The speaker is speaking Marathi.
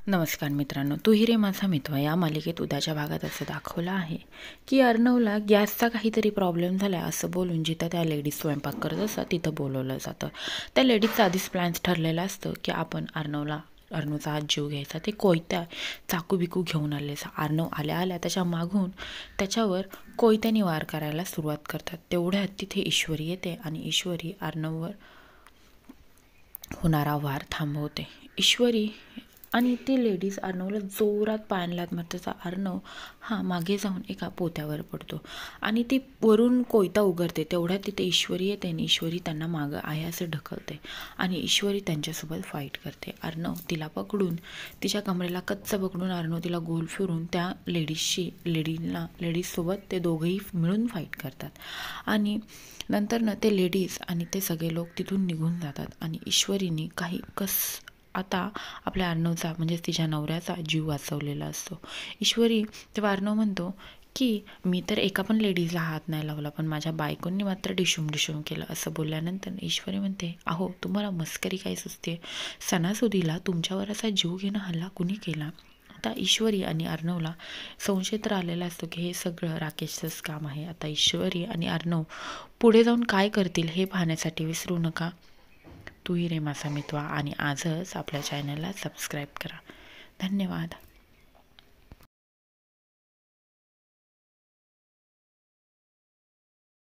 नमस्कार मित्रांनो, तू ही रे माझा मित्र या मालिकेत उद्याच्या भागात असं दाखवलं आहे की अर्णवला गॅसचा काहीतरी प्रॉब्लेम झाला असं बोलून जिथं त्या लेडीज स्वयंपाक करत असतात तिथं बोलवलं जातं। त्या लेडीजचं आधीच प्लॅन्स ठरलेलं असतं की आपण अर्णवचा हात जीव घ्यायचा। ते कोयत्या चाकू बिकू घेऊन आले। अर्णव आल्या आल्या त्याच्या मागून त्याच्यावर कोयत्याने वार करायला सुरुवात करतात। तेवढ्यात तिथे ईश्वरी येते आणि ईश्वरी अर्णववर होणारा वार थांबवते। ईश्वरी आणि ती लेडीज अर्णवला जोरात पायाला मारते। अर्णव हा मागे जाऊन एका पोत्यावर पडतो आणि ती वरून कोयता उघडते। तेवढ्यात तिथे ईश्वरी येते आणि ईश्वरी त्यांना मागं आहे असं ढकलते आणि ईश्वरी त्यांच्यासोबत फाईट करते। अर्णव तिला पकडून तिच्या कमरेला कच्चं पकडून अर्णव तिला गोल फिरून त्या लेडीजसोबत ते दोघंही मिळून फाईट करतात आणि नंतर ते लेडीज आणि ते सगळे लोक तिथून निघून जातात आणि ईश्वरीने काही आता आपल्या अर्णवचा म्हणजे तिच्या नवऱ्याचा जीव वाचवलेला असतो। ईश्वरी तेव्हा अर्णव म्हणतो की मी तर एका पण लेडीजला हात नाही लावला, पण माझ्या बायकोंनी मात्र डिशूम केलं। असं बोलल्यानंतर ईश्वरी म्हणते, अहो तुम्हाला मस्करी काय सुचते? सणासुदीला तुमच्यावर असा जीव घेणं हल्ला कुणी केला? आता ईश्वरी आणि अर्णवला संशय तर आलेला असतो की हे सगळं राकेशचंच काम आहे। आता ईश्वरी आणि अर्णव पुढे जाऊन काय करतील हे पाहण्यासाठी विसरू नका तू ही रे माझा मित्र आणि आजच आपल्या चॅनलला सबस्क्राईब करा। धन्यवाद।